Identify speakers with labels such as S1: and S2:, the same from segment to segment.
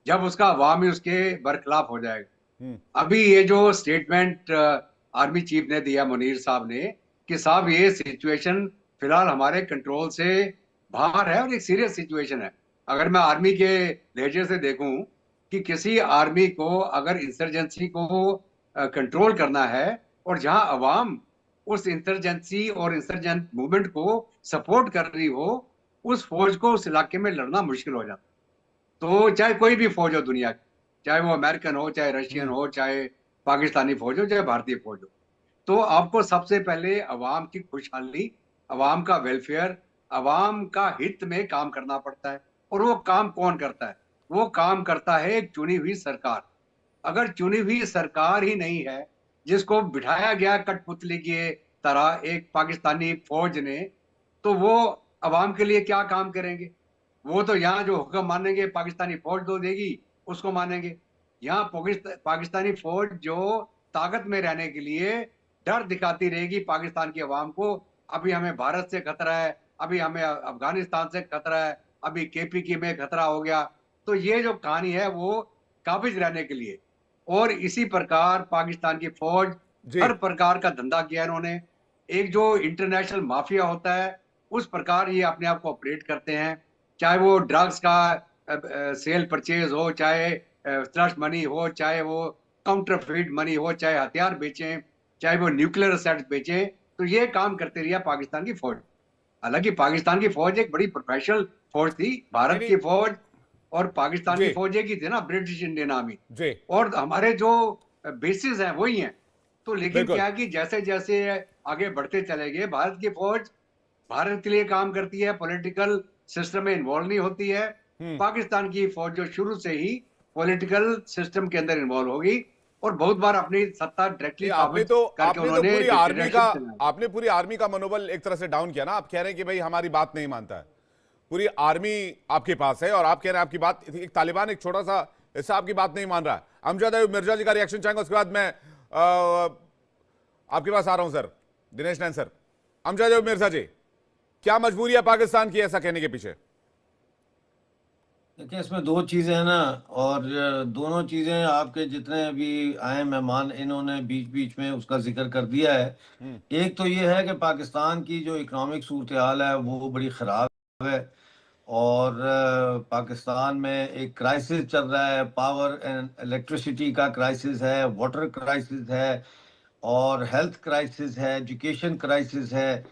S1: जब उसका अवाम ही उसके बरखिलाफ हो
S2: हम्म।
S1: जाएगा। अभी ये जो स्टेटमेंट आर्मी चीफ ने दिया, मुनीर साहब ने, कि साहब ये सिचुएशन फिलहाल हमारे कंट्रोल से बाहर है और एक सीरियस सिचुएशन है। अगर मैं आर्मी के लहजे से देखूं कि किसी आर्मी को अगर इंसर्जेंसी को कंट्रोल करना है और जहां अवाम उस इंसर्जेंसी और इंसर्जेंट मूवमेंट को सपोर्ट कर रही हो, उस फौज को उस इलाके में लड़ना मुश्किल हो जाता। तो चाहे कोई भी फौज हो दुनिया की, चाहे वो अमेरिकन हो, चाहे रशियन
S2: हम्म।
S1: हो, चाहे पाकिस्तानी फौज हो, चाहे भारतीय फौज हो, तो आपको सबसे पहले अवाम की खुशहाली, अवाम का वेलफेयर, अवाम का हित में काम करना पड़ता है। और वो काम कौन करता है? वो काम करता है एक चुनी हुई सरकार। अगर चुनी हुई सरकार ही नहीं है, जिसको बिठाया गया कठपुतली की तरह एक पाकिस्तानी फौज ने, तो वो अवाम के लिए क्या काम करेंगे? वो तो यहाँ जो हुक्म मानेंगे पाकिस्तानी फौज जो देगी उसको मानेंगे। यहाँ पाकिस्तानी फौज जो ताकत में रहने के लिए डर दिखाती रहेगी पाकिस्तान की अवाम को, अभी हमें भारत से खतरा है, अभी हमें अफगानिस्तान से खतरा है, अभी केपीके में खतरा हो गया। तो ये जो कहानी है वो काबिज रहने के लिए। और इसी प्रकार पाकिस्तान की फौज
S2: जी।
S1: हर प्रकार का धंधा किया इन्होंने। एक जो इंटरनेशनल माफिया होता है उस प्रकार ये अपने आप को ऑपरेट करते हैं। चाहे वो ड्रग्स का सेल परचेज हो, चाहे स्लश मनी हो, चाहे वो काउंटरफीट मनी हो, चाहे हथियार बेचें, चाहे वो न्यूक्लियर असेट्स बेचें, तो ये काम करते रही पाकिस्तान की फौज। हालांकि पाकिस्तान की फौज एक बड़ी प्रोफेशनल फौज थी।
S2: नहीं
S1: भारत
S2: नहीं।
S1: की फौज और पाकिस्तान की
S2: जी।
S1: फौज एक ही थी ना, ब्रिटिश इंडियन आर्मी।
S2: जी।
S1: और हमारे जो बेसिस हैं वही हैं। तो लेकिन
S2: बिल्कुल।
S1: क्या है कि जैसे जैसे आगे बढ़ते चले गए, भारत की फौज भारत के लिए काम करती है, पॉलिटिकल सिस्टम में इन्वॉल्व नहीं होती है।
S2: हम्म।
S1: पाकिस्तान की फौज जो शुरू से ही पॉलिटिकल सिस्टम के अंदर इन्वॉल्व होगी और बहुत बार अपनी सत्ता डायरेक्टली
S2: नहीं,
S1: काबिज करके
S2: आपने तो
S1: उन्होंने
S2: पूरी आर्मी का
S1: डिक्टेटरशिप चलाई।
S2: आपने पूरी आर्मी का मनोबल एक तरह से डाउन किया ना। आप कह रहे हैं कि भाई हमारी बात नहीं मानता है। पूरी आर्मी आपके पास है और आप कह रहे हैं आपकी बात, एक तालिबान एक छोटा सा हिस्सा आपकी बात नहीं मान रहा है। अमजद अयूब मिर्जा जी का रिएक्शन चाहेंगे, उसके बाद मैं आपके पास आ रहा हूं सर, दिनेश नैन सर। अमजद अयूब मिर्जा जी, क्या मजबूरी है पाकिस्तान की ऐसा कहने के पीछे?
S3: देखिए, इसमें दो चीज़ें हैं ना। और दोनों चीज़ें आपके जितने अभी आए मेहमान इन्होंने बीच बीच में उसका जिक्र कर दिया है।
S2: हम्म।
S3: एक तो ये है कि पाकिस्तान की जो इकोनॉमिक सूरत हाल है वो बड़ी ख़राब है। और पाकिस्तान में एक क्राइसिस चल रहा है, पावर एंड इलेक्ट्रिसिटी का क्राइसिस है, वाटर क्राइसिस है, और हेल्थ क्राइसिस है, एजुकेशन क्राइसिस है,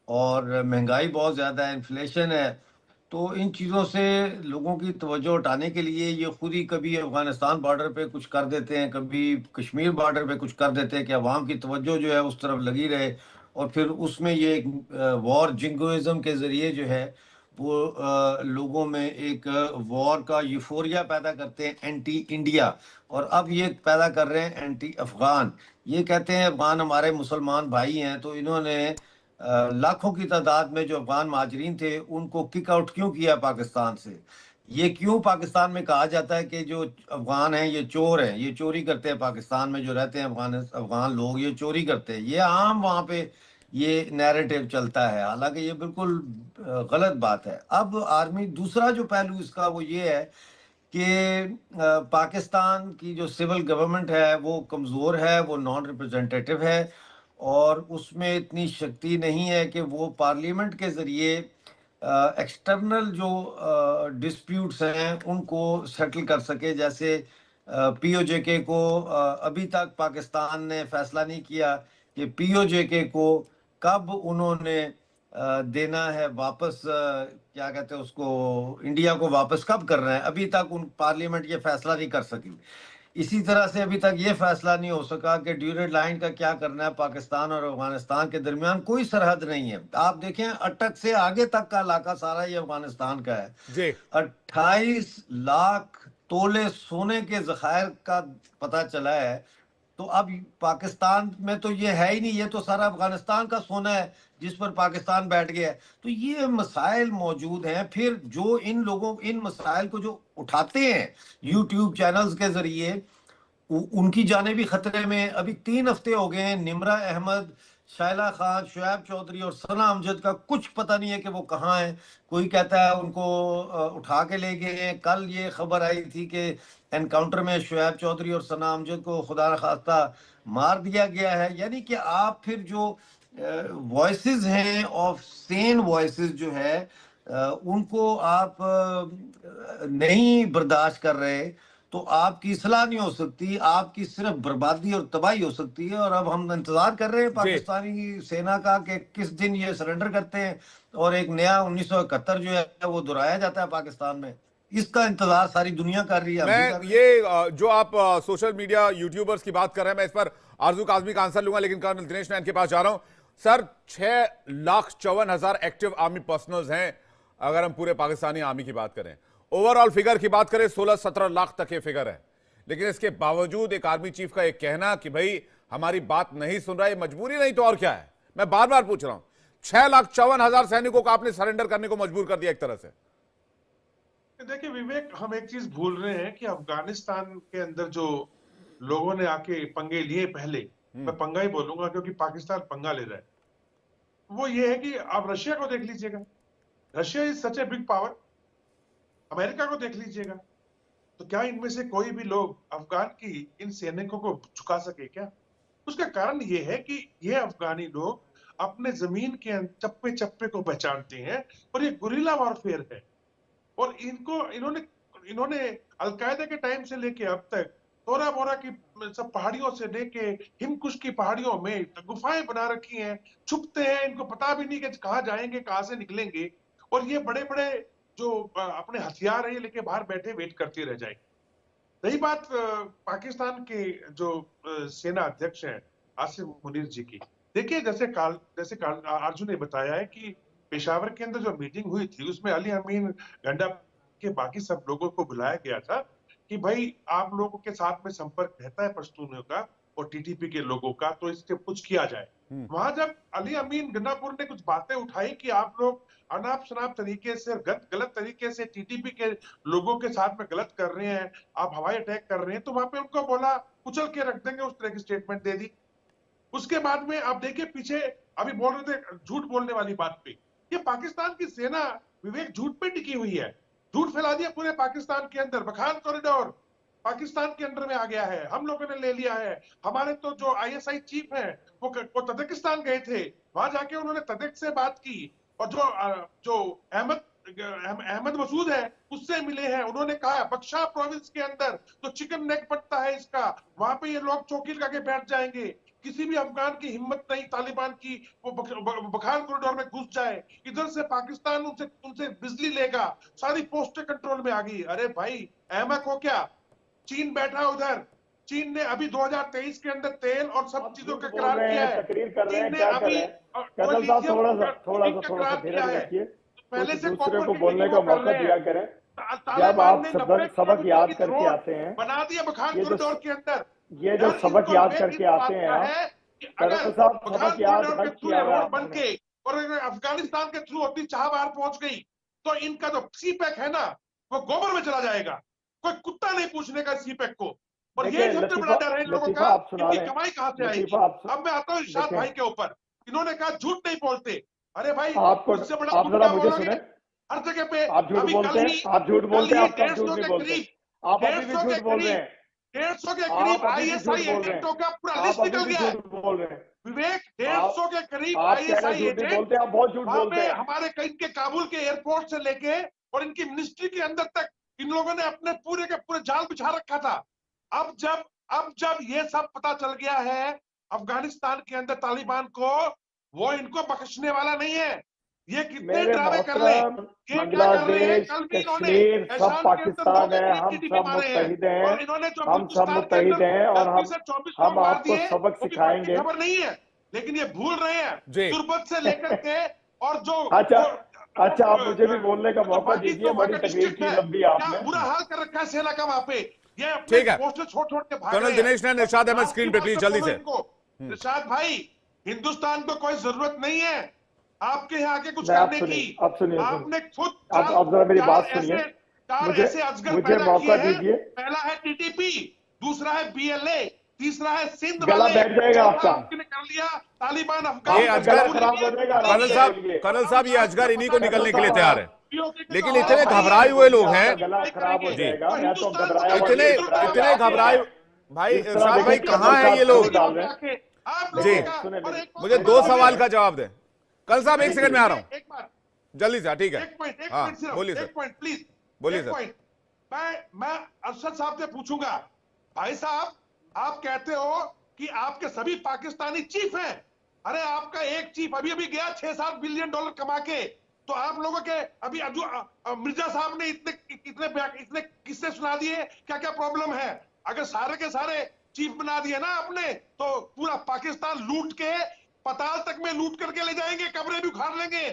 S3: और महंगाई बहुत ज़्यादा है, इन्फ्लेशन है। तो इन चीज़ों से लोगों की तवज्जो हटाने के लिए ये खुद ही कभी अफगानिस्तान बॉर्डर पे कुछ कर देते हैं, कभी कश्मीर बॉर्डर पे कुछ कर देते हैं कि अवाम की तवज्जो जो है उस तरफ लगी रहे। और फिर उसमें ये एक वॉर जिंगोइज्म के ज़रिए जो है वो लोगों में एक वॉर का यूफोरिया पैदा करते हैं, एंटी इंडिया। और अब ये पैदा कर रहे हैं एंटी अफगान। ये कहते हैं अफगान हमारे मुसलमान भाई हैं, तो इन्होंने लाखों की तादाद में जो अफगान महाजरीन थे उनको किक आउट क्यों किया पाकिस्तान से। ये क्यों पाकिस्तान में कहा जाता है कि जो अफगान हैं ये चोर हैं, ये चोरी करते हैं, पाकिस्तान में जो रहते हैं अफगान अफगान लोग ये चोरी करते हैं। ये आम वहाँ पे ये नैरेटिव चलता है, हालांकि ये बिल्कुल गलत बात है। अब आर्मी दूसरा जो पहलू इसका वो ये है कि पाकिस्तान की जो सिविल गवर्नमेंट है वो कमज़ोर है, वो नॉन रिप्रेजेंटेटिव है, और उसमें इतनी शक्ति नहीं है कि वो पार्लियामेंट के ज़रिए एक्सटर्नल जो डिस्प्यूट्स हैं उनको सेटल कर सके। जैसे पीओजेके को अभी तक पाकिस्तान ने फैसला नहीं किया कि पीओजेके को कब उन्होंने देना है वापस, क्या कहते हैं उसको, इंडिया को वापस कब कर रहे हैं। अभी तक उन पार्लियामेंट ये फैसला नहीं कर सकी। इसी तरह से अभी तक ये फैसला नहीं हो सका कि ड्यूरेड लाइन का क्या करना है। पाकिस्तान और अफगानिस्तान के दरमियान कोई सरहद नहीं है। आप देखें अटक से आगे तक का इलाका सारा ये अफगानिस्तान का है।
S2: जी।
S3: 28 लाख तोले सोने के जखायर का पता चला है। तो अब पाकिस्तान में तो ये है ही नहीं, ये तो सारा अफगानिस्तान का सोना है जिस पर पाकिस्तान बैठ गया है। तो ये मसाइल मौजूद हैं। फिर जो इन लोगों इन मसाइल को जो उठाते हैं यूट्यूब चैनल्स के जरिए, उनकी जाने भी खतरे में। अभी 3 हफ्ते हो गए हैं निमरा अहमद शाइला खान, शुएब चौधरी और सना अमजद का कुछ पता नहीं है कि वो कहाँ हैं। कोई कहता है उनको उठा के ले गए हैं। कल ये खबर आई थी कि एनकाउंटर में शुएब चौधरी और सना अमजद को खुदा न खास्ता मार दिया गया है। यानी कि आप फिर जो वॉइसेस हैं ऑफ सेन वॉइसेस जो है उनको आप नहीं बर्दाश्त कर रहे, तो आपकी सलाह नहीं हो सकती, आपकी सिर्फ बर्बादी और तबाही हो सकती है। और अब हम इंतजार कर रहे हैं पाकिस्तानी सेना का कि किस दिन ये सरेंडर करते हैं और एक नया 1971 जो है वो दोहराया जाता है पाकिस्तान में। इसका इंतजार सारी दुनिया कर रही है।
S2: मैं ये जो आप सोशल मीडिया यूट्यूबर्स की बात कर रहे हैं, मैं इस पर आरजू काजमी का आंसर लूंगा, लेकिन कर्नल दिनेश नैन के पास जा रहा हूं। सर, 6,54,000 एक्टिव आर्मी पर्सनल्स हैं अगर हम पूरे पाकिस्तानी आर्मी की बात करें। ओवरऑल फिगर की बात करें 16-17 लाख तक ये फिगर है, लेकिन इसके बावजूद एक आर्मी चीफ का एक कहना कि भाई हमारी बात नहीं सुन रहा है, मजबूरी नहीं तो और क्या है। मैं बार बार पूछ रहा हूं, 6,54,000 सैनिकों को आपने सरेंडर करने को मजबूर कर दिया एक तरह से।
S4: देखिए विवेक, हम एक चीज भूल रहे हैं कि अफगानिस्तान के अंदर जो लोगों ने आके पंगे लिए पहले, मैं पंगा ही बोलूंगा क्योंकि पाकिस्तान पंगा ले रहा है, वो ये है कि आप रशिया को देख लीजिएगा। Russia is such a big power. America को देख लीजिएगा। तो क्या इनमें से कोई भी लोग अफगान की इन सैनिकों को झुका सके क्या? उसका कारण ये है कि ये अफगानी लोग अपने जमीन के चप्पे चप्पे को पहचानते हैं और ये गुरिल्ला वॉरफेयर है। और इन्होंने अलकायदा के टाइम से लेके अब तक तोरा बोरा की सब पहाड़ियों से लेके हिमकुश की पहाड़ियों में गुफाएं बना रखी हैं, छुपते हैं, इनको पता भी नहीं कि कहाँ जाएंगे, कहाँ से निकलेंगे। और ये बड़े बड़े जो अपने हथियार है ये लेके बाहर बैठे वेट करते रह जाएंगे। रही बात पाकिस्तान के जो सेना अध्यक्ष हैं आसिम मुनीर जी की, देखिए जैसे अर्जुन ने बताया है कि पेशावर के अंदर जो मीटिंग हुई थी उसमें अली अमीन गंडा के बाकी सब लोगों को बुलाया गया था कि भाई आप लोगों के साथ में संपर्क रहता है पश्तूनों का और टीटीपी के लोगों का, तो इससे कुछ किया जाए। वहां जब अली अमीन गंडापुर ने कुछ बातें उठाई कि आप लोग अनाप शनाप तरीके से गलत तरीके से टीटीपी के लोगों के साथ में गलत कर रहे हैं, आप हवाई अटैक कर रहे हैं, तो वहां पे उनको बोला कुचल के रख देंगे, उस तरह की स्टेटमेंट दे दी। उसके बाद में आप देखिए पीछे अभी बोल रहे थे झूठ बोलने वाली बात पे, ये पाकिस्तान की सेना विवेक झूठ पे टिकी हुई है। झूठ फैला दिया पूरे पाकिस्तान के अंदर। बखान कॉरिडोर पाकिस्तान के अंडर में आ गया है, हम लोगों ने ले लिया है। हमारे तो जो आईएसआई चीफ हैं वो तजिकिस्तान गए थे, वहां जाके उन्होंने तजिक से बात की और जो अहमद मसूद है उससे मिले हैं। उन्होंने कहा बख्शा प्रोविंस के अंदर तो चिकन नेक पड़ता है इसका, वहां पे ये लोग चौकी लगा के बैठ जाएंगे। किसी भी अफगान की हिम्मत नहीं तालिबान की वो बखान कॉरिडोर में घुस जाए। इधर से पाकिस्तान उनसे बिजली लेगा, सारी पोस्टें कंट्रोल में आ गई। अरे भाई अहमद हो क्या? चीन बैठा उधर, चीन ने अभी 2023 के अंदर तेल और सब चीजों का करार किया है। चीन ने अभी करार किया है, पहले से
S5: दूसरे को बोलने का मौका दिया करें। जब आप सबक याद करके आते हैं,
S4: बना दिया बखान कॉरिडोर के अंदर,
S5: ये जो सबक याद करके आते हैं
S4: अगर सबक याद बन के और अफगानिस्तान के थ्रू अपनी चाबहार पहुंच गई तो इनका जो सीपैक है ना वो गोबर में चला जाएगा। कोई कुत्ता नहीं पूछने का सीपैक को। और ये सबसे बड़ा डर है इन लोगों का, इनकी कमाई कहां से आएगी। अब मैं आता हूँ इरशाद भाई के ऊपर। इन्होंने कहा झूठ नहीं बोलते। अरे भाई उससे बड़ा
S5: आप जरा मुझे सुने,
S4: हर जगह पे
S5: आप झूठ बोलते हैं, आप झूठ बोलते हैं, आप झूठ नहीं बोलते, आप अभी भी झूठ बोल रहे हैं।
S4: 150 के करीब आईएसआई एजेंटों का पूरा लिस्ट निकल गया है विवेक। 150 के करीब आईएसआई एजेंट
S5: बहुत झूठ बोलते हैं।
S4: हमारे इनके काबुल के एयरपोर्ट से लेके और इनकी मिनिस्ट्री के अंदर तक इन लोगों ने अपने पूरे के पूरे जाल बिछा रखा था। अब जब ये सब पता चल गया है अफगानिस्तान के अंदर तालिबान को, वो इनको बख्शने वाला नहीं है। ये कितने ड्रामे कर ले,
S5: बांग्लादेश, कश्मीर सब पाकिस्तान है, हम सब मुत्तहिद हैं, हम सब मुत्तहिद हैं और हम आपको सबक सिखाएंगे।
S4: खबर नहीं है, लेकिन ये भूल रहे हैं तुर्बत से लेकर के और जो
S5: अच्छा आप मुझे भी बोलने का मौका दीजिए। बड़ी तकलीफ की लंबी आपने
S4: बुरा हाल कर रखा है सेना का वहां पे। ये
S2: ठीक है,
S4: पोस्टर छोड़ के भाग
S2: कर्नल दिनेश नैन, इरशाद अहमद स्क्रीन पे प्लीज जल्दी से।
S4: इरशाद भाई, हिंदुस्तान को कोई जरूरत नहीं है आपके यहाँ आके कुछ करने की। आपने खुद
S5: आप जरा मेरी बात सुनिए,
S4: मुझे मौका दीजिए। पहला है टीटीपी, दूसरा है बीएलए, तीसरा है सिंध
S5: गला
S4: वाले,
S5: बैठ जाएगा आपका।
S4: ने कर लिया तालिबान
S2: ये
S4: अफगान
S2: अजगर
S5: खराब हो जाएगा।
S2: कर्नल साहब ये अजगर इन्हीं को निकलने के लिए तैयार है, लेकिन इतने घबराए हुए लोग हैं,
S5: गला खराब हो जाएगा। मैं तो घबराया हुआ
S2: इतने
S5: नहीं,
S2: इतने घबराए भाई। इरशाद भाई कहाँ है ये लोग जी? मुझे 2 सवाल का जवाब दें। कल साहब 1 सेकंड में आ रहा हूँ,
S4: एक बार
S2: जल्दी से। ठीक है,
S4: एक पॉइंट
S2: हाँ
S4: सिर्फ,
S2: बोलिए
S4: एक
S2: सर,
S4: पॉइंट प्लीज,
S2: बोलिए
S4: एक
S2: सर।
S4: पॉइंट। मैं अरशद साहब से पूछूंगा, भाई साहब आप कहते हो कि आपके सभी पाकिस्तानी चीफ हैं, अरे आपका एक चीफ अभी अभी गया $6-7 बिलियन कमा के, तो आप लोगों के अभी मिर्जा साहब ने इतने किस्से सुना दिए, क्या क्या प्रॉब्लम है? अगर सारे के सारे चीफ बना दिए ना आपने, तो पूरा पाकिस्तान लूट के पताल तक में लूट करके ले जाएंगे, कब्रें भी उखाड़ लेंगे।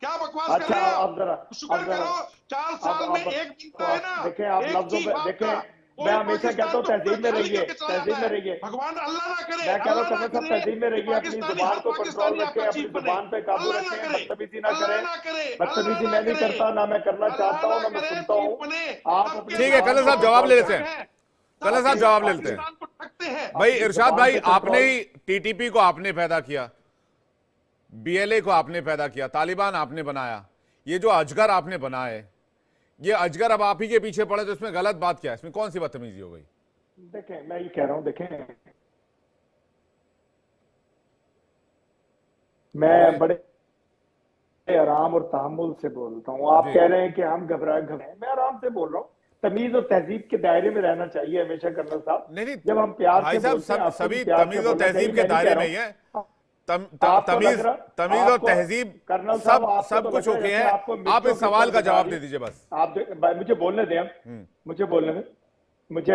S4: क्या बकवास कर रहे हैं आप? शुक्र करो 4 साल में एक बनता है ना।
S5: देखें आप
S4: एक
S5: लफ्जों
S4: चीफ
S5: पे,
S4: आपका,
S5: देखें
S4: कोई
S5: मैं हमेशा कहता हूँ
S4: पाकिस्तान को
S5: तहजीब में
S4: खाली
S5: रहिए,
S4: करके चला
S5: तहजीब
S4: जाता
S5: में
S4: है।
S5: रहिए।
S4: भगवान अल्लाह ना करे,
S5: मैं कह रहा हूँ
S4: अल्लाह ना
S5: सब
S4: करे
S5: तहजीब में रहिए, अपनी
S4: पाकिस्तानी
S5: जुबान
S4: हर
S5: को कंट्रोल
S4: पाकिस्तानी
S5: रखें,
S4: आपका
S5: अपनी
S4: चीफ बने।
S5: जुबान पे काबू
S4: अल्लाह ना
S5: रखें,
S4: करे,
S5: बदतमीजी ना
S4: अल्लाह
S5: करें।
S4: ना करे,
S5: बदतमीजी
S4: अल्लाह
S5: मैं
S4: ना
S5: नहीं
S4: करे,
S5: करता, ना मैं करना चाहता हूँ, ना मैं
S4: करे,
S5: सुनता हूँ।
S4: चीफ बने।
S5: आप
S4: आपके
S2: ठीक है, कर्नल साहब जवाब ले लेते हैं। कर्नल साहब जवाब ले लेते हैं।
S4: पाकिस्तान को ठगते हैं।
S2: भाई इरशाद भाई,
S5: जुबान पे
S2: आपने ही टीटीपी को आपने पैदा किया, बीएलए को आपने पैदा किया, तालिबान आपने बनाया, ये जो अजगर आपने बनाए, ये अजगर अब आप ही के पीछे पड़े, तो इसमें गलत बात क्या है? इसमें कौन सी बदतमीजी हो गई?
S5: देखें मैं ये कह रहा हूँ, देखें मैं बड़े आराम और तहम्मुल से बोलता हूँ। आप कह रहे हैं कि हम घबराए, मैं आराम से बोल रहा हूँ। तमीज और तहजीब के दायरे में रहना चाहिए हमेशा कर्नल साहब।
S2: नहीं,
S5: जब हम प्यार
S2: भाई
S5: से
S2: साहब
S5: बोलते हैं, आपको
S2: सभी
S5: प्यार से
S2: तमीज और
S5: बोलना
S2: तहजीब
S5: चाहिए,
S2: के
S5: मैं नहीं
S2: दायरे
S5: कह
S2: में
S5: रहा
S2: ही है।
S5: आपको
S2: तमीज
S5: लग रहा-
S2: तमीज और
S5: आपको-
S2: तहजीब
S5: कर्नल साहब,
S2: सब
S5: आपको
S2: सब
S5: तो
S2: कुछ
S5: लग रहा
S2: ओके
S5: है
S2: है।
S5: जैसे आपको
S2: आप
S5: मिर्चों
S2: इस
S5: के
S2: सवाल
S5: ऊपर
S2: का जवाब
S5: बता
S2: दे दीजिए बस।
S5: मुझे बोलने दें, मुझे बोलने दें,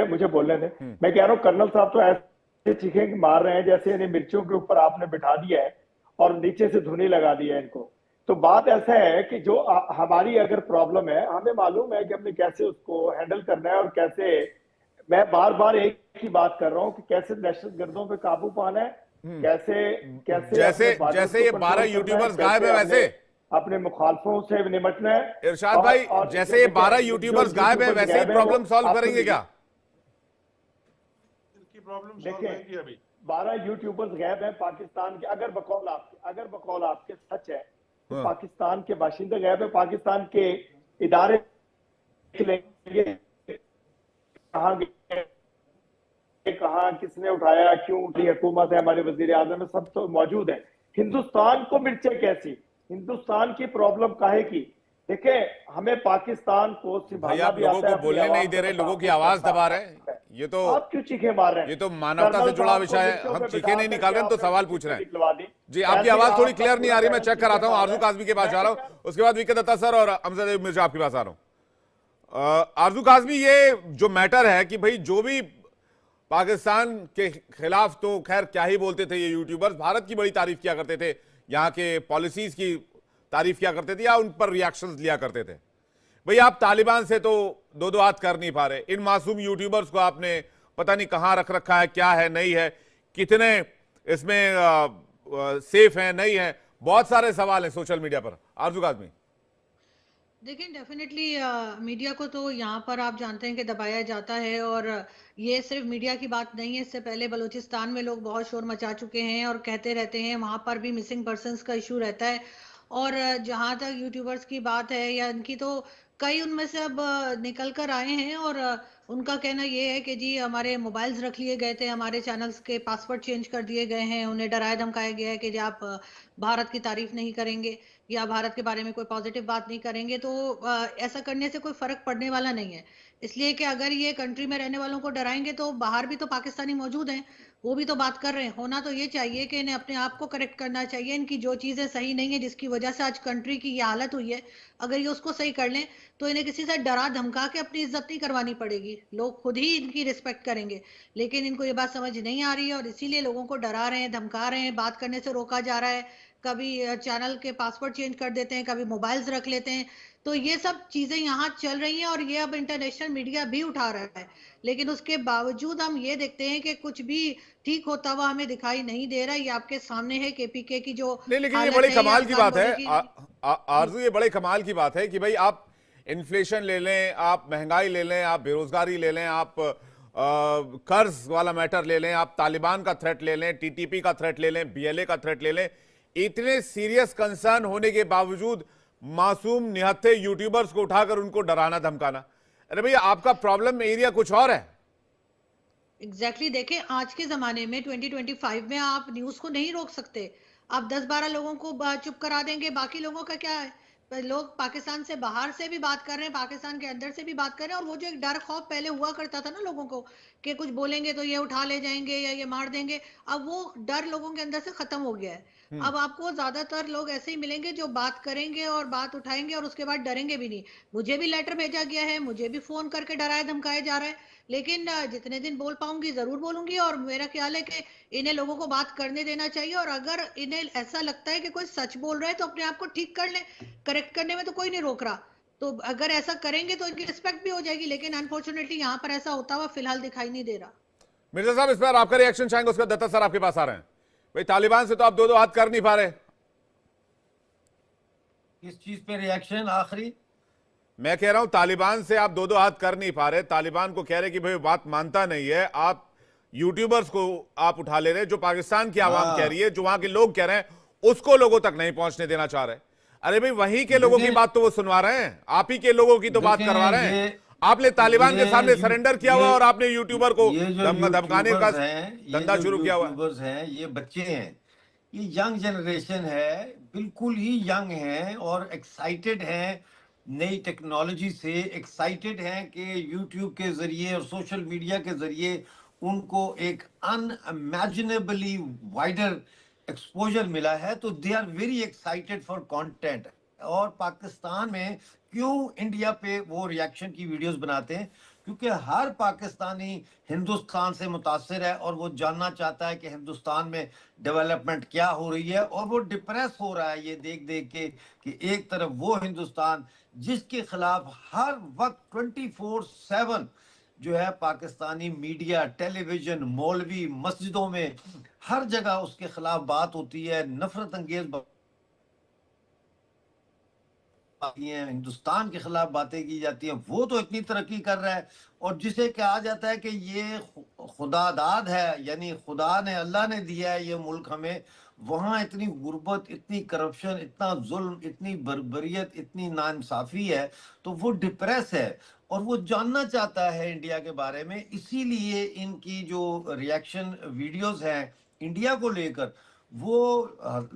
S5: मुझे बोलने दें। मैं कह रहा हूँ कर्नल साहब तो ऐसे चीखें मार रहे हैं जैसे इन्हें मिर्चों के ऊपर आपने बिठा दिया है और नीचे से धुनी लगा दी है इनको। तो बात ऐसा है कि जो हमारी अगर प्रॉब्लम है, हमें मालूम है कि हमने कैसे उसको हैंडल करना है और कैसे, मैं बार बार एक ही बात कर रहा हूँ कि कैसे दहशतगर्दों पे काबू पाना है, कैसे कैसे
S2: जैसे ये 12 यूट्यूबर्स गायब है, वैसे
S5: अपने मुखालफों से निपटना है।
S2: इरशाद भाई, जैसे ये 12 यूट्यूबर्स गायब है, वैसे ही प्रॉब्लम सॉल्व करेंगे क्या?
S4: प्रॉब्लम सॉल्व होगी अभी।
S5: 12 यूट्यूबर्स गायब हैं पाकिस्तान के, अगर बकौल आपके सच है तो पाकिस्तान के बाशिंदे गायब है, पाकिस्तान के इदारे कहाँ किसने उठाया, क्यों उठी हुकूमत है, हमारे वजीर आजम है, सब तो मौजूद है। हिंदुस्तान को मिर्चें कैसी, हिंदुस्तान की प्रॉब्लम काहे की? देखें हमें पाकिस्तान को
S2: भाई आप लोगों को बोलने नहीं दे रहे, लोगों की आवाज दबा रहे हैं। ये तो
S5: आप क्यों चीखे मार रहे हैं?
S2: ये तो मानवता से जुड़ा विषय है, हम चीखे नहीं निकाल रहे हैं, तो सवाल पूछ रहे हैं। जी आपकी आवाज थोड़ी क्लियर नहीं आ रही, मैं चेक कराता हूँ। आरजू काजमी के पास जा रहा हूँ, उसके बाद विके दत्ता सर और अमजद मिर्जा आपके पास आ रहा हूँ। आरजू काजमी, ये जो मैटर है कि भाई जो भी पाकिस्तान के खिलाफ, तो खैर क्या ही बोलते थे ये यूट्यूबर्स, भारत की बड़ी तारीफ किया करते थे, यहाँ के पॉलिसीज की तारीफ किया करते थे या उन पर रिएक्शंस लिया करते थे। भाई आप तालिबान से तो दो हाथ कर नहीं पा रहे, इन मासूम यूट्यूबर्स को आपने पता नहीं कहां रख रखा है, क्या है नहीं है, कितने इसमें सेफ है नहीं है, बहुत सारे सवाल हैं सोशल मीडिया पर। आरजू काज़मी,
S6: देखिए डेफिनेटली मीडिया को तो यहाँ पर आप जानते हैं कि दबाया जाता है, और ये सिर्फ मीडिया की बात नहीं है। इससे पहले बलूचिस्तान में लोग बहुत शोर मचा चुके हैं और कहते रहते हैं, वहाँ पर भी मिसिंग पर्सन्स का इशू रहता है। और जहाँ तक यूट्यूबर्स की बात है या इनकी, तो कई उनमें से अब निकल कर आए हैं और उनका कहना ये है कि जी हमारे मोबाइल्स रख लिए गए थे, हमारे चैनल्स के पासवर्ड चेंज कर दिए गए हैं, उन्हें डराया धमकाया गया है कि जी आप भारत की तारीफ नहीं करेंगे या भारत के बारे में कोई पॉजिटिव बात नहीं करेंगे। तो ऐसा करने से कोई फर्क पड़ने वाला नहीं है, इसलिए कि अगर ये कंट्री में रहने वालों को डराएंगे तो बाहर भी तो पाकिस्तानी मौजूद हैं, वो भी तो बात कर रहे हैं। होना तो ये चाहिए कि इन्हें अपने आप को करेक्ट करना चाहिए, इनकी जो चीज़ें सही नहीं है जिसकी वजह से आज कंट्री की ये हालत हुई है, अगर ये उसको सही कर लें तो इन्हें किसी से डरा धमका के अपनी इज्जत नहीं करवानी पड़ेगी, लोग खुद ही इनकी रिस्पेक्ट करेंगे। लेकिन इनको ये बात समझ नहीं आ रही है और इसीलिए लोगों को डरा रहे हैं, धमका रहे हैं, बात करने से रोका जा रहा है, कभी चैनल के पासवर्ड चेंज कर देते हैं, कभी मोबाइल्स रख लेते हैं। तो ये सब चीजें यहाँ चल रही हैं और ये अब इंटरनेशनल मीडिया भी उठा रहा है, लेकिन उसके बावजूद हम ये देखते हैं कि कुछ भी ठीक होता हुआ हमें दिखाई नहीं दे रहा। ये आपके सामने है केपीके की जो
S2: नहीं, लेकिन ये बड़ी कमाल की बात है आरजू, ये बड़े कमाल की बात है कि भाई आप इन्फ्लेशन ले लें, आप महंगाई ले लें, आप बेरोजगारी ले लें, आप कर्ज वाला मैटर ले लें, आप तालिबान का थ्रेट ले लें, टीटीपी का थ्रेट ले लें, बीएलए का थ्रेट ले लें, इतने सीरियस कंसर्न होने के बावजूद मासूम निहत्थे यूट्यूबर्स को उठाकर उनको डराना धमकाना, अरे भैया आपका प्रॉब्लम एरिया कुछ और है।
S6: एग्जैक्टली देखें, आज के जमाने में 2025 में आप न्यूज को नहीं रोक सकते। आप 10-12 लोगों को चुप करा देंगे, बाकी लोगों का क्या है? लोग पाकिस्तान से बाहर से भी बात कर रहे हैं, पाकिस्तान के अंदर से भी बात कर रहे हैं, और वो जो एक डर खौफ पहले हुआ करता था ना लोगों को कि कुछ बोलेंगे तो ये उठा ले जाएंगे या ये मार देंगे, अब वो डर लोगों के अंदर से खत्म हो गया है। अब आपको ज्यादातर लोग ऐसे ही मिलेंगे जो बात करेंगे और बात उठाएंगे और उसके बाद डरेंगे भी नहीं। मुझे भी लेटर भेजा गया है, मुझे भी फोन करके डराया धमकाया जा रहा है, लेकिन जितने दिन बोल पाऊंगी जरूर बोलूंगी। और मेरा ख्याल है कि इन्हें लोगों को बात करने देना चाहिए, और अगर इन्हें ऐसा लगता है कि कोई सच बोल रहा है तो अपने आप को ठीक कर ले, करेक्ट करने में तो कोई नहीं रोक रहा। तो अगर ऐसा करेंगे तो इनकी रिस्पेक्ट भी हो जाएगी, लेकिन अनफॉर्चुनेटली यहाँ पर ऐसा होता हुआ फिलहाल दिखाई नहीं दे रहा।
S2: मिर्जा साहब, इस पर आपका रिएक्शन चाहेंगे, उसका दत्ता सर आपके पास आ रहे हैं। भाई तालिबान से तो आप दो दो हाथ कर नहीं पा रहे।
S3: किस चीज पे रिएक्शन आखिरी?
S2: मैं कह रहा हूं तालिबान से आप दो दो हाथ कर नहीं पा रहे, तालिबान को कह रहे कि भाई बात मानता नहीं है, आप यूट्यूबर्स को आप उठा ले रहे, जो पाकिस्तान की आवाम कह रही है, जो वहां के लोग कह रहे हैं, उसको लोगों तक नहीं पहुंचने देना चाह रहे। अरे भाई वहीं के लोगों की बात तो वो सुनवा रहे हैं, आप ही के लोगों की तो बात करवा रहे हैं। आपने तालिबान के सामने सरेंडर किया हुआ और आपने यूट्यूबर को धमकाने का धंधा शुरू किया हुआ
S3: है। ये बच्चे हैं, ये यंग जनरेशन है, बिल्कुल ही यंग है और एक्साइटेड हैं, नई टेक्नोलॉजी से एक्साइटेड हैं कि यूट्यूब के जरिए और सोशल मीडिया के जरिए उनको एक अनइमेजिनेबली वाइडर एक्सपोजर मिला है, तो they are very excited for content. और पाकिस्तान में क्यों इंडिया पे वो रिएक्शन की वीडियोस बनाते हैं? क्योंकि हर पाकिस्तानी हिंदुस्तान से मुतासिर है और वो जानना चाहता है कि हिंदुस्तान में डेवलपमेंट क्या हो रही है, और वो डिप्रेस हो रहा है ये देख देख के कि एक तरफ वो हिंदुस्तान जिसके खिलाफ हर वक्त 24/7 जो है पाकिस्तानी मीडिया, टेलीविजन, मौलवी, मस्जिदों में हर जगह उसके खिलाफ बात होती है, नफरत अंगेज हिंदुस्तान के खिलाफ बातें की जाती है। वो तो इतनी तरक्की कर रहा है, और जिसे कहा जाता है कि ये खुदादाद है, यानी खुदा ने, अल्लाह ने दिया है ये मुल्क हमें, वहाँ इतनी गुर्बत, इतनी करप्शन, इतना जुल्म, इतनी बर्बरियत, इतनी नाइंसाफी है, तो वो डिप्रेस है और वो जानना चाहता है इंडिया के बारे में। इसीलिए इनकी जो रिएक्शन वीडियोस हैं इंडिया को लेकर, वो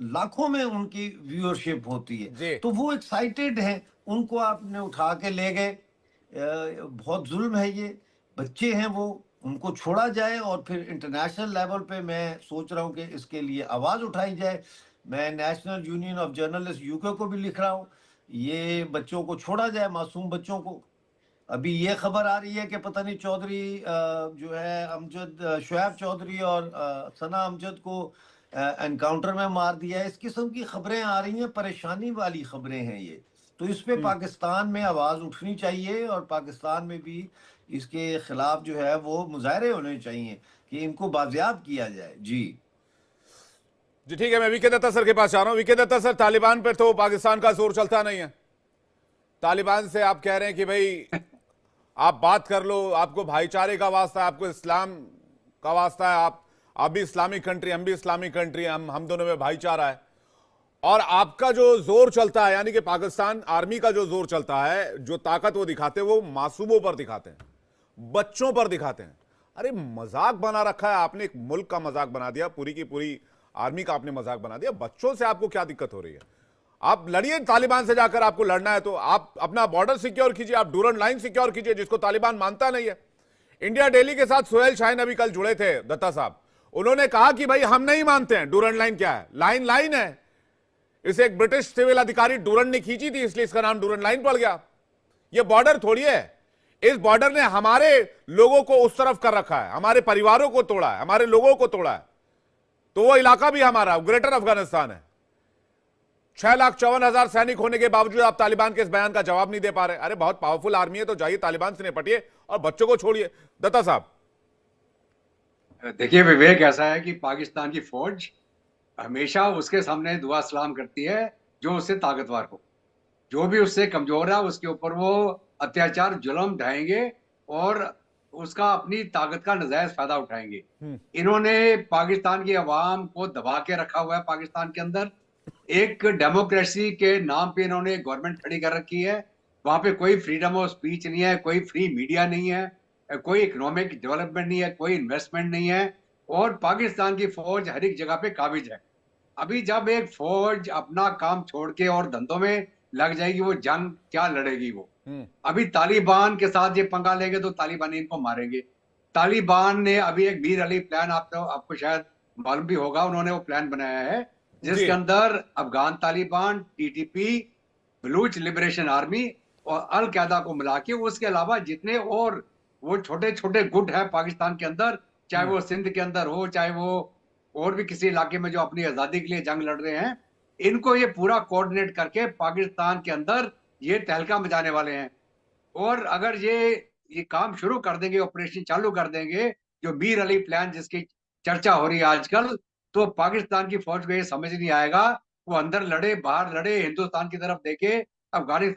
S3: लाखों में उनकी व्यूअरशिप होती है, तो वो एक्साइटेड हैं। उनको आपने उठा के ले गए, बहुत जुल्म है, ये बच्चे हैं, वो उनको छोड़ा जाए और फिर इंटरनेशनल लेवल पे मैं सोच रहा हूँ कि इसके लिए आवाज उठाई जाए। मैं national union of journalist UK को भी लिख रहा हूँ, ये बच्चों को छोड़ा जाए, मासूम बच्चों को। अभी ये खबर आ रही है कि पता नहीं चौधरी जो है अमजद, शुएब चौधरी और सना अमजद को एनकाउंटर में मार दिया है। इस किस्म की खबरें आ रही हैं, परेशानी वाली खबरें हैं ये। तो इस पे पाकिस्तान में आवाज उठनी चाहिए और पाकिस्तान में भी इसके खिलाफ जो है वो मुजाहरे होने चाहिए कि इनको बाजियाब किया जाए। जी
S2: ठीक है, मैं वीके दत्ता सर के पास आ रहा हूँ। वीके दत्ता सर, तालिबान पर तो पाकिस्तान का जोर चलता नहीं है। तालिबान से आप कह रहे हैं कि भाई आप बात कर लो, आपको भाईचारे का वास्ता है, आपको इस्लाम का वास्ता है, आप भी इस्लामिक कंट्री, हम भी इस्लामिक कंट्री, हम दोनों में भाईचारा है। और आपका जो जोर चलता है, यानी कि पाकिस्तान आर्मी का जो जोर चलता है, जो ताकत वो दिखाते हैं, वो मासूमों पर दिखाते हैं, बच्चों पर दिखाते हैं। अरे मजाक बना रखा है आपने, एक मुल्क का मजाक बना दिया, पूरी की पूरी आर्मी का आपने मजाक बना दिया। बच्चों से आपको क्या दिक्कत हो रही है? आप लड़िए तालिबान से, जाकर आपको लड़ना है तो आप अपना बॉर्डर सिक्योर कीजिए, आप डूरन लाइन सिक्योर कीजिए, जिसको तालिबान मानता नहीं है। इंडिया डेली के साथ सोहेल शाहीन अभी कल जुड़े थे दत्ता साहब, उन्होंने कहा कि भाई हम नहीं मानते हैं, डूरन लाइन क्या है? लाइन है। इसे एक ब्रिटिश सिविल अधिकारी डूरन ने खींची थी, इसलिए इसका नाम डूरन लाइन पड़ गया। यह बॉर्डर थोड़ी है, इस बॉर्डर ने हमारे लोगों को उस तरफ कर रखा है, हमारे परिवारों को तोड़ा है, हमारे लोगों को तोड़ा है। तो वो इलाका भी हमारा ग्रेटर अफगानिस्तान है। 6,54,000 सैनिक होने के बावजूद आप तालिबान के इस बयान का जवाब नहीं दे पा रहे। अरे बहुत पावरफुल आर्मी है, तो जाइए तालिबान से निपटिए और बच्चों को छोड़िए। दत्ता साहब
S1: देखिए, विवेक ऐसा है कि पाकिस्तान की फौज हमेशा उसके सामने दुआ सलाम करती है जो उससे ताकतवर हो। जो भी उससे कमजोर है उसके ऊपर वो अत्याचार जुल्म ढाएंगे और उसका अपनी ताकत का नजायज फायदा उठाएंगे। इन्होंने पाकिस्तान की आवाम को दबा के रखा हुआ है। पाकिस्तान के अंदर एक डेमोक्रेसी के नाम पे इन्होंने गवर्नमेंट खड़ी कर रखी है। वहां पे कोई फ्रीडम ऑफ स्पीच नहीं है, कोई फ्री मीडिया नहीं है, कोई इकोनॉमिक डेवलपमेंट नहीं है, कोई इन्वेस्टमेंट नहीं है, और पाकिस्तान की फौज हर एक जगह पे काबिज है। अभी जब एक फौज अपना काम छोड़ के और धंधों में लग जाएगी, वो जंग क्या लड़ेगी वो। अभी तालिबान के साथ ये पंगा लेंगे तो तालिबान इनको मारेंगे। तालिबान ने अभी एक मीर अली प्लान, आपको शायद मालूम भी होगा, उन्होंने वो प्लान बनाया है जिसके अंदर Afghan Taliban, TTP, Baloch liberation army और अल कायदा को मिला के, उसके अलावा जितने और वो छोटे छोटे गुट है पाकिस्तान के अंदर, चाहे वो सिंध के अंदर हो, चाहे वो और भी किसी इलाके में जो अपनी आजादी के लिए जंग लड़ रहे हैं, इनको ये पूरा कोऑर्डिनेट करके पाकिस्तान के अंदर ये तहलका मचाने वाले हैं। और अगर ये काम शुरू कर देंगे, ऑपरेशन चालू कर देंगे, जो मीर अली प्लान जिसकी चर्चा हो रही है आजकल, तो पाकिस्तान की फौज को ये समझ नहीं आएगा, वो अंदर लड़े बाहर लड़े, हिंदुस्तान की तरफ देखे, अफगानिस्तान